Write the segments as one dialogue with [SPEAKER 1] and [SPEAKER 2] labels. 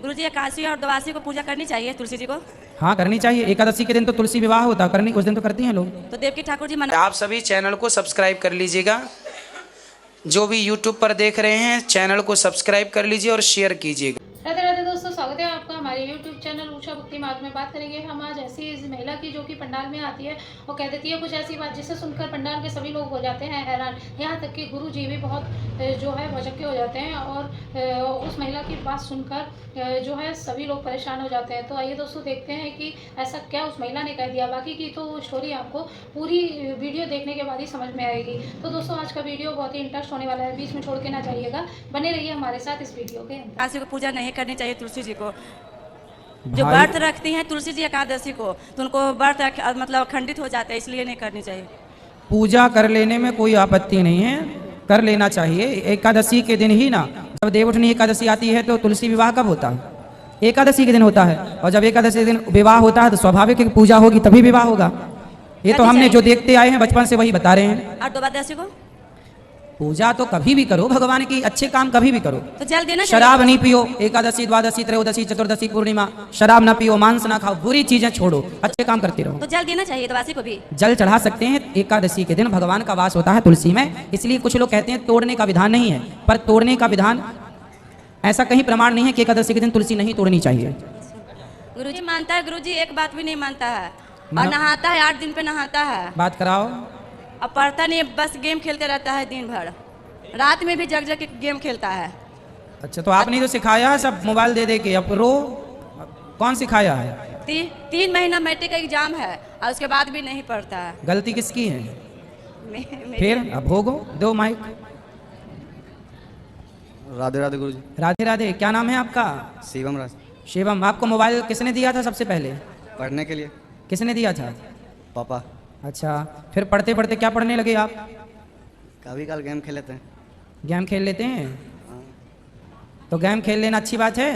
[SPEAKER 1] गुरुजी एकादशी और द्वादशी को पूजा करनी चाहिए तुलसी जी को?
[SPEAKER 2] हाँ करनी चाहिए। एकादशी के दिन तो तुलसी विवाह होता है, करनी उस दिन तो करते हैं लोग।
[SPEAKER 1] तो देवकी ठाकुर जी मना।
[SPEAKER 3] आप सभी चैनल को सब्सक्राइब कर लीजिएगा। जो भी यूट्यूब पर देख रहे हैं चैनल को सब्सक्राइब कर लीजिए और शेयर कीजिएगा।
[SPEAKER 4] राधे राधे दोस्तों, स्वागत है आपका हमारे YouTube चैनल उषा भक्ति मार्ग में। बात करेंगे हम आज ऐसी इस महिला की जो कि पंडाल में आती है और कह देती है कुछ ऐसी बात जिसे सुनकर पंडाल के सभी लोग हो जाते हैं हैरान। यहाँ तक कि गुरु जी भी बहुत जो है भौचक्के हो जाते हैं और उस महिला की बात सुनकर जो है सभी लोग परेशान हो जाते हैं। तो आइए दोस्तों देखते हैं कि ऐसा क्या उस महिला ने कह दिया। बाकी की तो स्टोरी आपको पूरी वीडियो देखने के बाद ही समझ में आएगी। तो दोस्तों आज का वीडियो बहुत ही इंटरेस्ट होने वाला है, बीच में छोड़ के ना जाइएगा, बने रहिए हमारे साथ इस वीडियो के।
[SPEAKER 1] एकादशी को पूजा नहीं करनी चाहिए तुलसी जी को। जो व्रत रखती हैं तुलसी जी एकादशी को, तो उनको व्रत मतलब खंडित हो जाता है, इसलिए नहीं करनी चाहिए।
[SPEAKER 2] पूजा कर लेने में कोई आपत्ति नहीं है, कर लेना चाहिए। एकादशी के दिन ही ना, जब देवउठनी एकादशी आती है तो तुलसी विवाह कब होता है? एकादशी के दिन होता है। और जब एकादशी के दिन विवाह होता है तो स्वाभाविक है कि पूजा होगी तभी विवाह होगा। ये तो हमने जो देखते आए हैं बचपन से वही बता रहे हैं।
[SPEAKER 1] और द्वादशी को
[SPEAKER 2] पूजा तो कभी भी करो, भगवान की अच्छे काम कभी भी करो।
[SPEAKER 1] तो जल देना।
[SPEAKER 2] शराब नहीं पियो, एकादशी द्वादशी त्रयोदशी चतुर्दशी पूर्णिमा शराब ना पियो, मांस ना खाओ, बुरी चीजें छोड़ो, अच्छे काम करते रहो।
[SPEAKER 1] तो जल देना चाहिए द्वादशी को भी।
[SPEAKER 2] जल चढ़ा सकते हैं। एकादशी के दिन भगवान का वास होता है तुलसी में, इसलिए कुछ लोग कहते हैं तोड़ने का विधान नहीं है, पर तोड़ने का विधान ऐसा कहीं प्रमाण नहीं है कि एकादशी के दिन तुलसी नहीं तोड़नी चाहिए।
[SPEAKER 1] गुरुजी मानता है, गुरुजी एक बात भी नहीं मानता है और नहाता है, 8 दिन पे नहाता है।
[SPEAKER 2] बात कराओ।
[SPEAKER 1] अब पढ़ता नहीं, बस गेम खेलते रहता है दिन भर, रात में भी जग जग के गेम खेलता है।
[SPEAKER 2] अच्छा तो आपने तो सिखाया है सब मोबाइल दे दे के, अब रो कौन सिखाया है?
[SPEAKER 1] 3 महीना मैट्रिक का एग्जाम है और उसके बाद भी नहीं पढ़ता है।
[SPEAKER 2] गलती किसकी है?
[SPEAKER 1] मेरी।
[SPEAKER 2] फिर अब होगो दो माइक।
[SPEAKER 5] राधे राधे गुरुजी।
[SPEAKER 2] राधे राधे। क्या नाम है आपका?
[SPEAKER 5] शिवम राज।
[SPEAKER 2] शिवम। आपको मोबाइल किसने दिया था सबसे पहले?
[SPEAKER 5] पढ़ने के लिए।
[SPEAKER 2] किसने दिया था?
[SPEAKER 5] पापा।
[SPEAKER 2] अच्छा, फिर पढ़ते पढ़ते क्या पढ़ने लगे आप?
[SPEAKER 5] कभी कल गेम खेल लेते हैं।
[SPEAKER 2] गेम खेल लेते हैं? तो गेम खेल लेना अच्छी बात है?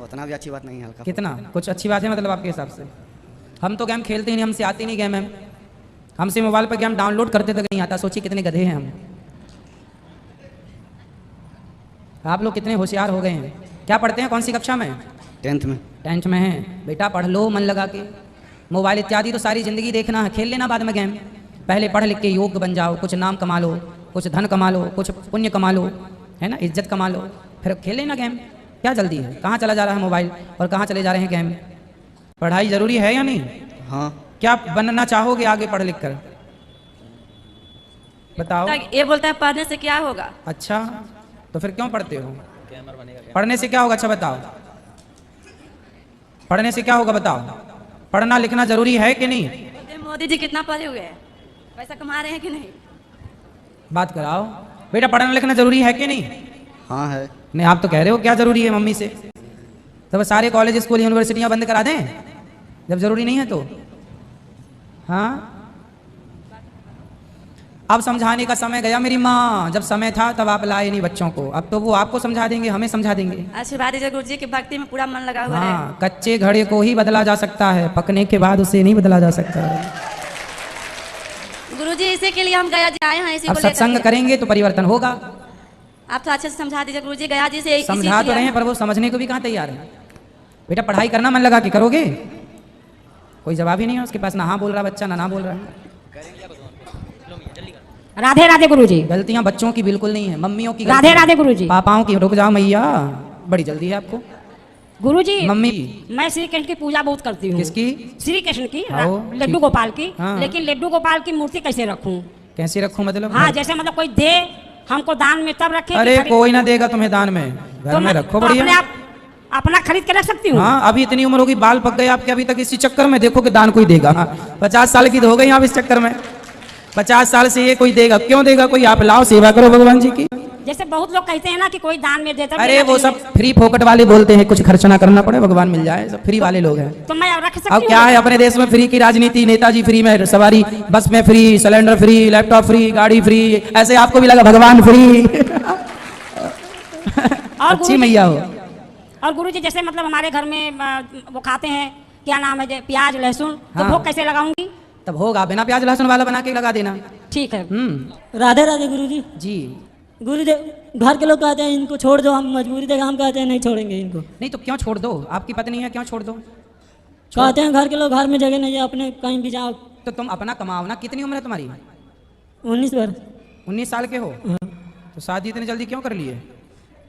[SPEAKER 5] उतना भी अच्छी बात नहीं है, हल्का।
[SPEAKER 2] कितना कुछ अच्छी बात है मतलब आपके हिसाब से? हम तो गेम खेलते ही नहीं, हमसे आती नहीं गेम। हमसे मोबाइल पर गेम डाउनलोड करते तक नहीं आता। सोचिए कितने गधे हैं हम। आप लोग कितने होशियार हो गए हैं। क्या पढ़ते हैं, कौन सी कक्षा में?
[SPEAKER 5] 10th में।
[SPEAKER 2] 10th में है। बेटा पढ़ लो मन लगा के। मोबाइल इत्यादि तो सारी ज़िंदगी देखना है, खेल लेना बाद में गेम। पहले पढ़ लिख के योग्य बन जाओ, कुछ नाम कमा लो, कुछ धन कमा लो, कुछ पुण्य कमा लो, है ना, इज्जत कमा लो, फिर खेल लेना गेम। क्या जल्दी है? कहाँ चला जा रहा है मोबाइल और कहाँ चले जा रहे हैं गेम? पढ़ाई जरूरी है या नहीं?
[SPEAKER 5] हाँ।
[SPEAKER 2] क्या बनना चाहोगे आगे पढ़ लिख कर? बताओ।
[SPEAKER 1] ये बोलता है पढ़ने से क्या होगा।
[SPEAKER 2] अच्छा तो फिर क्यों पढ़ते हो? पढ़ने से क्या होगा? अच्छा बताओ, पढ़ने से क्या होगा बताओ? पढ़ना लिखना जरूरी है कि नहीं?
[SPEAKER 1] मोदी जी कितना पढ़े हुए हैं, पैसा कमा रहे हैं कि नहीं?
[SPEAKER 2] बात कराओ। बेटा पढ़ना लिखना जरूरी है कि नहीं?
[SPEAKER 5] हाँ है।
[SPEAKER 2] नहीं आप तो कह रहे हो क्या जरूरी है मम्मी से। तो बस सारे कॉलेज स्कूल यूनिवर्सिटियां बंद करा दें जब जरूरी नहीं है तो? हाँ अब समझाने का समय गया मेरी माँ। जब समय था तब आप लाए नहीं बच्चों को, अब तो वो आपको समझा देंगे, हमें समझा देंगे।
[SPEAKER 1] आशीर्वाद दीजिए गुरु जी की भक्ति में पूरा मन लगा हुआ है।
[SPEAKER 2] हाँ, कच्चे घड़े को ही बदला जा सकता है, पकने के बाद उसे नहीं बदला जा सकता है।
[SPEAKER 1] गुरुजी इसी के लिए हम गया जी आए हैं, इसी
[SPEAKER 2] अब
[SPEAKER 1] को लेकर
[SPEAKER 2] सत्संग
[SPEAKER 1] के।
[SPEAKER 2] करेंगे तो परिवर्तन होगा।
[SPEAKER 1] आप तो अच्छे से समझा दीजिए गुरुजी, गया जी से
[SPEAKER 2] समझा तो रहे हैं पर वो समझने को भी कहाँ तैयार है। बेटा पढ़ाई करना मन लगा के करोगे? कोई जवाब ही नहीं है उसके पास, ना हाँ बोल रहा बच्चा ना बोल रहा है।
[SPEAKER 6] राधे राधे गुरुजी।
[SPEAKER 2] गलतियां बच्चों की बिल्कुल नहीं है, मम्मियों की।
[SPEAKER 6] राधे राधे गुरुजी।
[SPEAKER 2] पापाओं की। रुक जाओ मैया, बड़ी जल्दी है आपको।
[SPEAKER 6] गुरुजी
[SPEAKER 2] मम्मी
[SPEAKER 6] मैं श्री कृष्ण की पूजा बहुत करती हूँ।
[SPEAKER 2] किसकी?
[SPEAKER 6] श्री कृष्ण की,
[SPEAKER 2] आओ,
[SPEAKER 6] लड्डू गोपाल की।
[SPEAKER 2] हाँ।
[SPEAKER 6] लेकिन लड्डू गोपाल की मूर्ति कैसे रखूं?
[SPEAKER 2] कैसे रखूं मतलब?
[SPEAKER 6] हाँ जैसे मतलब कोई दे हमको दान में तब रखे।
[SPEAKER 2] अरे कोई ना देगा तुम्हें दान में, घर में रखो बढ़िया।
[SPEAKER 6] अपना खरीद के रख सकती हूँ।
[SPEAKER 2] हाँ अभी इतनी उम्र होगी, बाल पक गए आपके अभी तक इसी चक्कर में, देखो कि दान कोई देगा। 50 साल की तो हो गई आप इस चक्कर में। 50 साल से ये कोई देगा? क्यों देगा कोई? आप लाओ सेवा करो भगवान जी की।
[SPEAKER 6] जैसे बहुत लोग कहते हैं ना कि कोई दान में देता।
[SPEAKER 2] अरे वो सब फ्री फोकट वाले बोलते हैं, कुछ खर्च ना करना पड़े भगवान मिल जाए, सब फ्री वाले लोग हैं।
[SPEAKER 6] तो मैं रख सकती
[SPEAKER 2] अब
[SPEAKER 6] हूँ?
[SPEAKER 2] क्या है अपने देश में फ्री की राजनीति, नेताजी फ्री में सवारी, बस में free, cylinder free, laptop free, गाड़ी फ्री, ऐसे आपको भी लगा भगवान फ्री। अच्छी मैया हो।
[SPEAKER 6] और गुरुजी जैसे मतलब हमारे घर में वो खाते हैं, क्या नाम है, प्याज लहसुन, तो
[SPEAKER 2] हाँ।
[SPEAKER 6] भोग कैसे लगाऊंगी?
[SPEAKER 2] तब होगा बिना प्याज लहसुन वाला बना के लगा देना।
[SPEAKER 6] ठीक है।
[SPEAKER 7] राधे राधे गुरुजी।
[SPEAKER 2] जी
[SPEAKER 7] गुरुदेव घर के लोग कहते हैं इनको छोड़ दो, हम मजबूरी देगा, हम कहते हैं नहीं छोड़ेंगे इनको।
[SPEAKER 2] नहीं तो क्यों छोड़ दो? आपकी पत्नी है, क्यों छोड़ दो?
[SPEAKER 7] कहते हैं घर के लोग घर में जगह नहीं है, अपने कहीं भी जाओ।
[SPEAKER 2] तो तुम अपना कमाओ ना। कितनी उम्र है तुम्हारी?
[SPEAKER 7] 19 वर्ष।
[SPEAKER 2] 19 साल के हो?
[SPEAKER 7] हाँ।
[SPEAKER 2] तो शादी इतनी जल्दी क्यों कर लिए?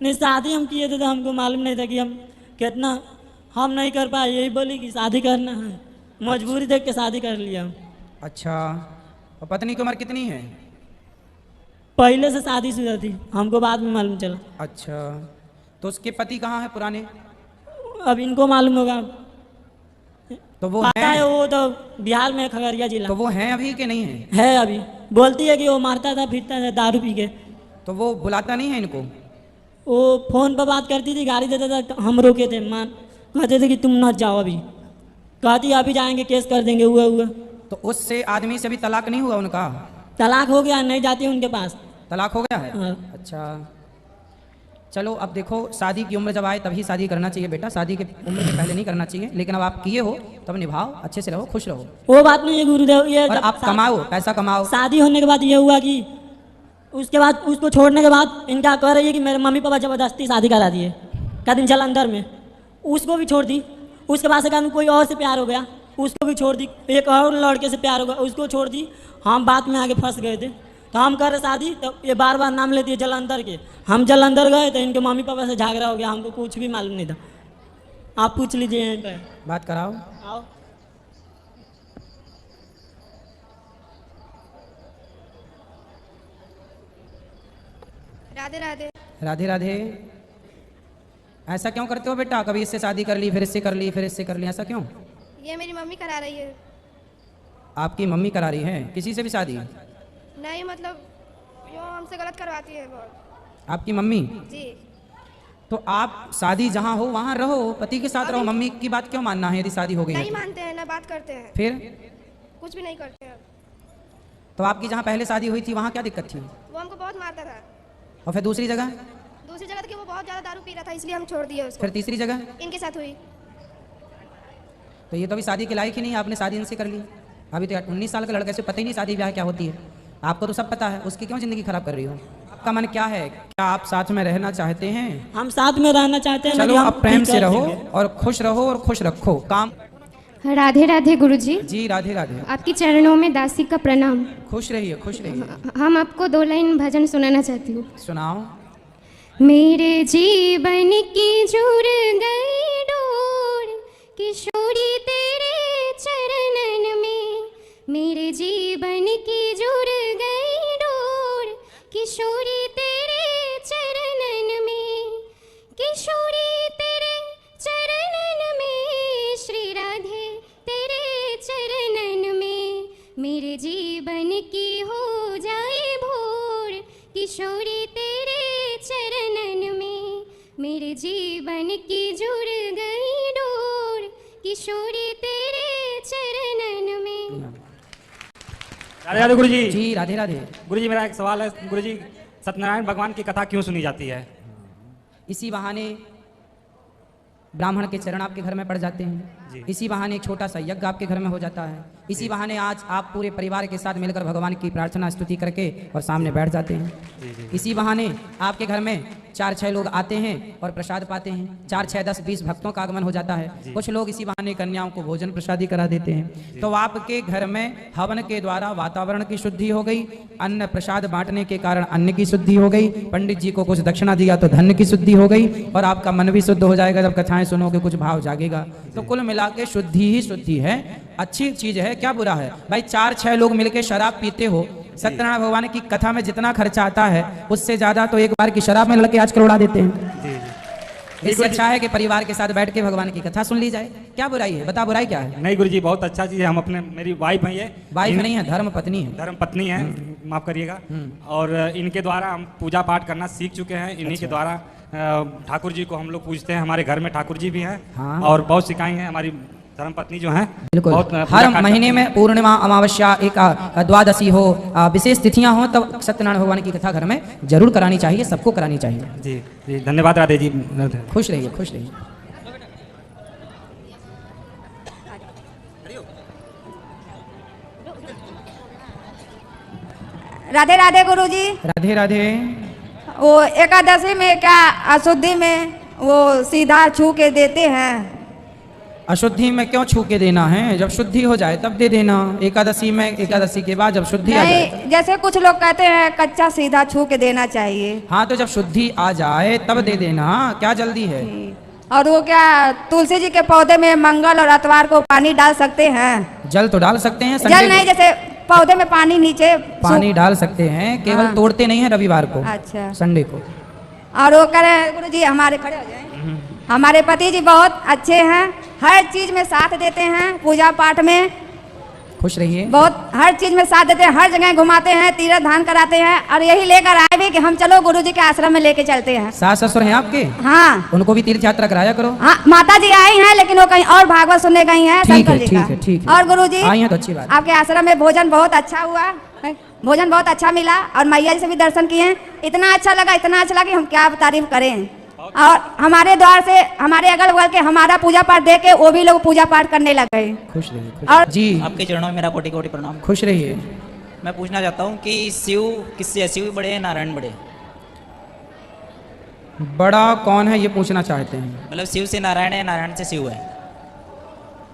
[SPEAKER 7] नहीं, शादी हम किए थे तो हमको मालूम नहीं था कि हम कितना हम नहीं कर पाए, यही बोली कि शादी करना है, मजबूरी देख के शादी कर लिया हम।
[SPEAKER 2] अच्छा, और पत्नी की उम्र कितनी है?
[SPEAKER 7] पहले से शादीशुदा थी, हमको बाद में मालूम चला।
[SPEAKER 2] अच्छा, तो उसके पति कहाँ है पुराने?
[SPEAKER 7] अब इनको मालूम होगा।
[SPEAKER 2] तो वो
[SPEAKER 7] पता है,
[SPEAKER 2] हैं?
[SPEAKER 7] वो तो बिहार में खगड़िया जिला
[SPEAKER 2] तो वो हैं अभी कि नहीं है?
[SPEAKER 7] है। अभी बोलती है कि वो मारता था फिरता था दारू पी के।
[SPEAKER 2] तो वो बुलाता नहीं है इनको?
[SPEAKER 7] वो फोन पर बात करती थी, गाड़ी देता था तो हम रोके थे, मान कहते थे कि तुम न जाओ अभी, कहती अभी जाएंगे केस कर देंगे, हुआ।
[SPEAKER 2] तो उससे आदमी से भी तलाक नहीं हुआ उनका?
[SPEAKER 7] तलाक हो गया, नहीं जाती उनके पास।
[SPEAKER 2] तलाक हो गया है?
[SPEAKER 7] हाँ।
[SPEAKER 2] अच्छा, चलो अब देखो, शादी की उम्र जब आए तभी शादी करना चाहिए बेटा, शादी की उम्र से पहले नहीं करना चाहिए। लेकिन अब आप किए हो तब निभाओ, अच्छे से रहो, खुश रहो।
[SPEAKER 7] वो बात नहीं है गुरुदेव, ये
[SPEAKER 2] और आप कमाओ, पैसा कमाओ।
[SPEAKER 7] शादी होने के बाद ये हुआ कि उसके बाद उसको छोड़ने के बाद इनका कह रही है कि मेरे मम्मी पापा ज़बरदस्ती शादी करा दिए, क्या दिन जलंधर में, उसको भी छोड़ दी। उसके बाद से कहूँ कोई और से प्यार हो गया, उसको भी छोड़ दी। एक और लड़के से प्यार हो गया, उसको छोड़ दी। हम बात में आगे फंस गए थे, तो हम कर रहे शादी, तो ये बार बार नाम लेती है जलंधर के। हम जलंधर गए तो इनके मम्मी पापा से झगड़ा हो गया, हमको कुछ भी मालूम नहीं था। आप पूछ लीजिए यहीं पर,
[SPEAKER 2] बात कराओ।
[SPEAKER 7] आओ।
[SPEAKER 8] राधे राधे।
[SPEAKER 2] राधे राधे। ऐसा क्यों करते हो बेटा? कभी इससे शादी कर ली, फिर इससे कर ली, फिर इससे कर ली, ऐसा क्यों?
[SPEAKER 8] ये मेरी मम्मी करा रही है।
[SPEAKER 2] आपकी मम्मी करा रही है? किसी से भी शादी?
[SPEAKER 8] नहीं, मतलब वो हमसे गलत करवाती है बहुत।
[SPEAKER 2] आपकी मम्मी?
[SPEAKER 8] जी।
[SPEAKER 2] तो आप शादी जहाँ हो वहाँ रहो, पति के साथ रहो, मम्मी की बात क्यों मानना है? यदि शादी हो गई है
[SPEAKER 8] नहीं
[SPEAKER 2] तो?
[SPEAKER 8] मानते हैं ना, बात करते हैं,
[SPEAKER 2] फिर?
[SPEAKER 8] कुछ भी नहीं करते हैं।
[SPEAKER 2] तो आपकी जहाँ पहले शादी हुई थी वहाँ क्या दिक्कत थी?
[SPEAKER 8] वो हमको बहुत मारता था।
[SPEAKER 2] और फिर दूसरी जगह?
[SPEAKER 8] दूसरी जगह कि वो बहुत ज़्यादा दारू पी रहा था, इसलिए हम छोड़ दिए उसको।
[SPEAKER 2] फिर तीसरी जगह?
[SPEAKER 8] इनके साथ हुई।
[SPEAKER 2] तो ये तो अभी शादी के लायक ही नहीं, आपने शादी इनसे कर ली। अभी तो 19 साल के लड़के से पता ही नहीं शादी ब्याह क्या होती है। आपको तो सब पता है, उसकी क्यों ज़िंदगी खराब कर रही हो? आपका मन क्या है? क्या आप साथ में रहना चाहते हैं?
[SPEAKER 7] हम साथ में रहना चाहते हैं।
[SPEAKER 2] चलो अब प्रेम से रहो और खुश रहो और खुश रखो काम।
[SPEAKER 8] राधे राधे गुरुजी।
[SPEAKER 2] जी राधे राधे।
[SPEAKER 8] आपके चरणों में दासी का प्रणाम।
[SPEAKER 2] खुश रहिए, खुश रहिए।
[SPEAKER 8] हम आपको 2 लाइन भजन सुनाना चाहती हूँ।
[SPEAKER 2] सुनाओ।
[SPEAKER 8] मेरे जीवन की जुड़ गई डोर, किशोरी तेरे चरणन में। मेरे जीवन की जुड़ गई डोर, किशोरी तेरे चरणन में। किशोरी तेरे चरणन में, श्री राधे तेरे चरणन में। मेरे जीवन की हो जाए भोर, किशोरी तेरे चरणन में। मेरे जीवन की जुड़ गई डोर, किशोरी तेरे चरणन में।
[SPEAKER 9] राधे राधे गुरुजी।
[SPEAKER 2] जी राधे राधे।
[SPEAKER 9] गुरुजी मेरा एक सवाल है, गुरुजी सत्यनारायण भगवान की कथा क्यों सुनी जाती है?
[SPEAKER 2] इसी बहाने ब्राह्मण के चरण आपके घर में पड़ जाते हैं, इसी बहाने एक छोटा सा यज्ञ आपके घर में हो जाता है, इसी बहाने आज आप पूरे परिवार के साथ मिलकर भगवान की प्रार्थना स्तुति करके और सामने बैठ जाते हैं। इसी बहाने आपके घर में 4-6 लोग आते हैं और प्रसाद पाते हैं। 4, 6, 10, 20 भक्तों का आगमन हो जाता है। कुछ लोग इसी बहाने कन्याओं को भोजन प्रसादी करा देते हैं। तो आपके घर में हवन के द्वारा वातावरण की शुद्धि हो गई, अन्न प्रसाद बांटने के कारण अन्न की शुद्धि हो गई, पंडित जी को कुछ दक्षिणा दिया तो धन की शुद्धि हो गई, और आपका मन भी शुद्ध हो जाएगा। जब कथाएं सुनोगे कुछ भाव जागेगा। तो कुल मिला के शुद्धि ही शुद्धि है, अच्छी चीज है, क्या बुरा है भाई? 4-6 लोग मिलके शराब पीते हो, सत्यनारायण भगवान की कथा में जितना खर्चा आता है उससे ज्यादा तो एक बार की शराब में लड़के आजकल उड़ा देते हैं। इससे अच्छा है कि परिवार के साथ बैठ के भगवान की कथा सुन ली जाए। क्या बुराई है? बता, बुराई क्या है?
[SPEAKER 9] नहीं गुरुजी, बहुत अच्छा चीज है। हम अपने, मेरी वाइफ है, ये
[SPEAKER 2] वाइफ नहीं है, धर्म पत्नी है।
[SPEAKER 9] धर्म पत्नी है, माफ करिएगा। और इनके द्वारा हम पूजा पाठ करना सीख चुके हैं। इन्हीं के द्वारा ठाकुर जी को हम लोग पूजते हैं। हमारे घर में ठाकुर जी भी हैं।
[SPEAKER 2] हाँ।
[SPEAKER 9] और बहुत सिखाई हैं हमारी धर्मपत्नी जो हैं।
[SPEAKER 2] बिल्कुल,
[SPEAKER 9] बहुत
[SPEAKER 2] हर महीने में पूर्णिमा, अमावस्या, एक द्वादशी हो, विशेष तिथियां हो, तब सत्यनारायण भगवान की कथा घर में जरूर करानी चाहिए, सबको करानी चाहिए।
[SPEAKER 9] जी जी, धन्यवाद राधे जी।
[SPEAKER 2] खुश रहिए, खुश रहिए।
[SPEAKER 6] राधे राधे गुरुजी।
[SPEAKER 2] राधे राधे।
[SPEAKER 8] वो एकादशी में क्या अशुद्धि में वो सीधा छू के देते हैं।
[SPEAKER 2] अशुद्धि में क्यों छू के देना है? जब शुद्धि हो जाए तब दे देना। एकादशी में, एकादशी के बाद जब शुद्धि आ जाए।
[SPEAKER 8] नहीं, जैसे कुछ लोग कहते हैं कच्चा सीधा छू के देना चाहिए।
[SPEAKER 2] हाँ, तो जब शुद्धि आ जाए तब दे देना, क्या जल्दी है?
[SPEAKER 8] और वो क्या तुलसी जी के पौधे में मंगल और इतवार को पानी डाल सकते हैं?
[SPEAKER 2] जल तो डाल सकते हैं।
[SPEAKER 8] जल नहीं, जैसे पौधे में पानी नीचे
[SPEAKER 2] पानी डाल सकते हैं, केवल तोड़ते नहीं है रविवार को,
[SPEAKER 8] अच्छा
[SPEAKER 2] संडे को।
[SPEAKER 8] और वो कह रहे हैं गुरु जी हमारे खड़े हो जाए, हमारे पति जी बहुत अच्छे हैं, हर चीज में साथ देते हैं, पूजा पाठ में
[SPEAKER 2] खुश रहिए।
[SPEAKER 8] बहुत हर चीज में साथ देते हैं, हर जगह घुमाते हैं, तीर्थ धाम कराते हैं। और यही लेकर आए भी कि हम चलो गुरु जी के आश्रम में लेके चलते हैं।
[SPEAKER 2] सास ससुर हैं आपके?
[SPEAKER 8] हाँ,
[SPEAKER 2] उनको भी तीर्थ यात्रा कराया करो।
[SPEAKER 8] हाँ, माता जी आई हैं लेकिन वो कहीं और भागवत सुनने गई हैं शंकर जी का।
[SPEAKER 2] ठीक
[SPEAKER 8] और गुरु जी
[SPEAKER 2] आई हैं तो अच्छी बात।
[SPEAKER 8] आपके आश्रम में भोजन बहुत अच्छा हुआ, भोजन बहुत अच्छा मिला और मैया जी से भी दर्शन किए, इतना अच्छा लगा, इतना अच्छा लगा कि हम क्या तारीफ करें। और हमारे द्वार से हमारे अगल बगल के हमारा पूजा पाठ देख के वो भी लोग पूजा पाठ करने लग गए।
[SPEAKER 2] खुश रहिए।
[SPEAKER 8] और
[SPEAKER 2] जी
[SPEAKER 10] आपके चरणों में मेरा कोटि कोटि प्रणाम।
[SPEAKER 2] खुश रहिए।
[SPEAKER 10] मैं पूछना चाहता हूँ कि शिव किससे, शिव बड़े हैं नारायण बड़े?
[SPEAKER 2] बड़ा कौन है ये पूछना चाहते हैं?
[SPEAKER 10] मतलब शिव से नारायण है, नारायण से शिव है।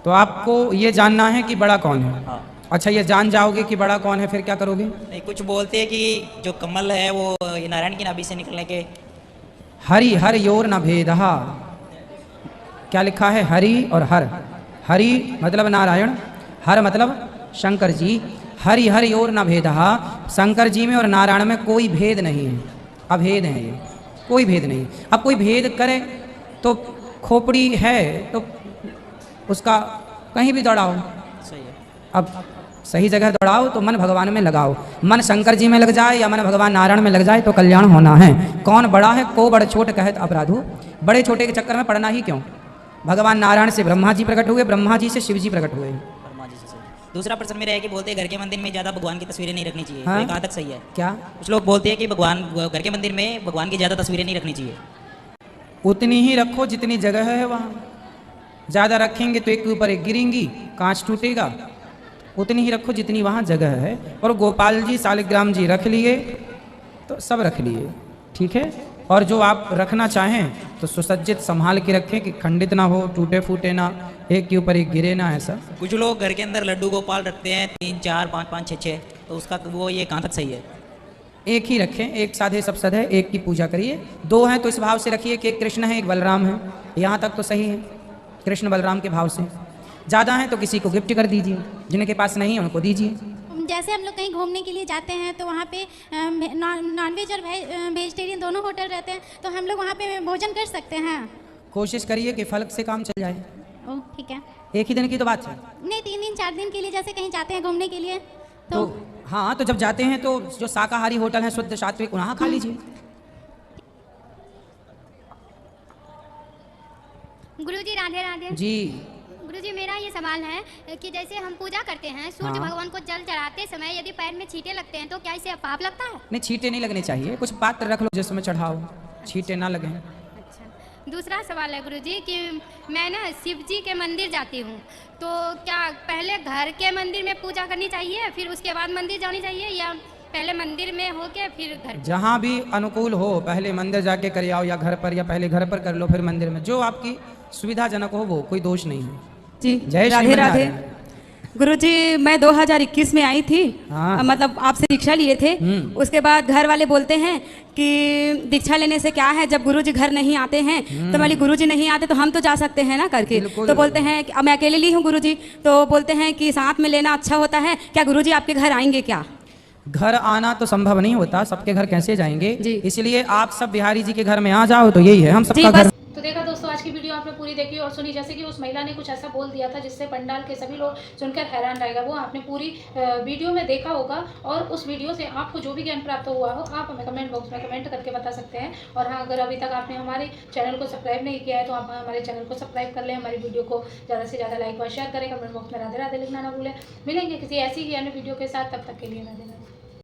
[SPEAKER 2] तो आपको ये जानना है कि बड़ा कौन है?
[SPEAKER 10] हाँ।
[SPEAKER 2] अच्छा, ये जान जाओगे कि बड़ा कौन है, फिर क्या करोगे?
[SPEAKER 10] नहीं, कुछ बोलते हैं कि जो कमल है वो ये नारायण की नाभि से निकलने के।
[SPEAKER 2] हरि हर योर न भेदहा, क्या लिखा है? हरि और हर। हरि मतलब नारायण, हर मतलब शंकर जी। हरि हर योर न भेदहा, शंकर जी में और नारायण में कोई भेद नहीं है, अभेद है ये, कोई भेद नहीं। अब कोई भेद करे तो खोपड़ी है तो उसका कहीं भी दौड़ाओ।
[SPEAKER 10] सही है।
[SPEAKER 2] अब सही जगह दौड़ाओ तो मन भगवान में लगाओ। मन शंकर जी में लग जाए या मन भगवान नारायण में लग जाए तो कल्याण होना है। कौन बड़ा है को बड़ छोट कहत अपराधो, बड़े छोटे के चक्कर में पड़ना ही क्यों? भगवान नारायण से ब्रह्मा जी प्रकट हुए, ब्रह्मा जी से शिव जी प्रकट हुए।
[SPEAKER 10] ब्रह्मा जी से सही। दूसरा प्रश्न मेरा है कि बोलते हैं घर के मंदिर में ज़्यादा भगवान की तस्वीरें नहीं रखनी चाहिए।
[SPEAKER 2] हाँ?
[SPEAKER 10] ये कहाँ तक सही है?
[SPEAKER 2] क्या?
[SPEAKER 10] कुछ लोग बोलते हैं कि भगवान घर के मंदिर में भगवान की ज़्यादा तस्वीरें नहीं रखनी चाहिए।
[SPEAKER 2] उतनी ही रखो जितनी जगह है वहाँ। ज़्यादा रखेंगे तो एक के ऊपर एक गिरेंगी, कांच टूटेगा। उतनी ही रखो जितनी वहाँ जगह है। और गोपाल जी शालिग्राम जी रख लिए तो सब रख लिए, ठीक है। और जो आप रखना चाहें तो सुसज्जित संभाल के रखें कि खंडित ना हो, टूटे फूटे ना, एक के ऊपर एक गिरे ना, ऐसा।
[SPEAKER 10] कुछ लोग घर के अंदर लड्डू गोपाल रखते हैं 3 4 5 5 6 6, तो उसका वो ये कहाँ तक सही है?
[SPEAKER 2] एक ही रखें, एक साधे सब सद है, एक की पूजा करिए। 2 हैं तो इस भाव से रखिए कि एक कृष्ण है एक बलराम है, यहाँ तक तो सही है, कृष्ण बलराम के भाव से। ज़्यादा हैं तो किसी को गिफ्ट कर दीजिए, जिनके पास नहीं है उनको दीजिए।
[SPEAKER 11] जैसे हम लोग कहीं घूमने के लिए जाते हैं तो वहाँ पे नॉनवेज और वेजिटेरियन दोनों होटल रहते हैं, तो हम लोग वहाँ पे भोजन कर सकते हैं।
[SPEAKER 2] कोशिश करिए कि फल से काम चल जाए।
[SPEAKER 11] ओह ठीक है।
[SPEAKER 2] एक ही दिन की तो बात है।
[SPEAKER 11] नहीं, 3 दिन 4 दिन के लिए जैसे कहीं जाते हैं घूमने के लिए तो
[SPEAKER 2] हाँ, तो जब जाते हैं तो जो शाकाहारी होटल है शुद्ध सात्विक वहाँ खा लीजिए।
[SPEAKER 12] गुरुजी राधे राधे।
[SPEAKER 2] जी
[SPEAKER 12] गुरुजी, मेरा ये सवाल है कि जैसे हम पूजा करते हैं, सूर्य
[SPEAKER 2] हाँ।
[SPEAKER 12] भगवान को जल चढ़ाते समय यदि पैर में छींटे लगते हैं तो क्या इससे पाप लगता है?
[SPEAKER 2] नहीं, छींटे नहीं लगने चाहिए, कुछ पात्र रख लो जिसमें चढ़ाओ, छींटे ना लगे।
[SPEAKER 12] अच्छा, दूसरा सवाल है गुरुजी कि मैं ना शिव जी के मंदिर जाती हूँ, तो क्या पहले घर के मंदिर में पूजा करनी चाहिए फिर उसके बाद मंदिर जानी चाहिए, या पहले मंदिर में होके फिर घर?
[SPEAKER 2] जहाँ भी अनुकूल हो, पहले मंदिर जाके कर आओ या घर पर, या पहले घर पर कर लो फिर मंदिर में, जो आपकी सुविधाजनक हो वो, कोई दोष नहीं है।
[SPEAKER 1] जी
[SPEAKER 2] जय
[SPEAKER 1] राधे राधे। गुरुजी, मैं 2021 में आई थी,
[SPEAKER 2] हाँ।
[SPEAKER 1] मतलब आपसे दीक्षा लिए थे। उसके बाद घर वाले बोलते हैं कि दीक्षा लेने से क्या है, जब गुरुजी घर नहीं आते हैं तो मान ली गुरुजी नहीं आते तो हम तो जा सकते हैं ना करके। तो बोलते हैं कि मैं अकेले ली हूँ गुरुजी, तो बोलते हैं कि साथ में लेना अच्छा होता है, क्या गुरुजी आपके घर आएंगे क्या?
[SPEAKER 2] घर आना तो संभव नहीं होता, सबके घर कैसे जाएंगे, इसलिए आप सब बिहारी जी के घर में आ जाओ तो यही है हम सबका घर।
[SPEAKER 4] तो देखा दोस्तों, आज की वीडियो आपने पूरी देखी और सुनी, जैसे कि उस महिला ने कुछ ऐसा बोल दिया था जिससे पंडाल के सभी लोग सुनकर हैरान रहेगा, वो आपने पूरी वीडियो में देखा होगा। और उस वीडियो से आपको जो भी ज्ञान प्राप्त हुआ हो आप हमें कमेंट बॉक्स में कमेंट करके बता सकते हैं। और हाँ, अगर अभी तक आपने हमारे चैनल को सब्सक्राइब नहीं किया है तो आप हमारे चैनल को सब्सक्राइब कर लें, हमारी वीडियो को ज़्यादा से ज़्यादा लाइक और शेयर करें, कमेंट बॉक्स में राधे राधे लिखना ना भूलें। मिलेंगे किसी ऐसी ही अन्य वीडियो के साथ, तब तक के लिए राधे राधे।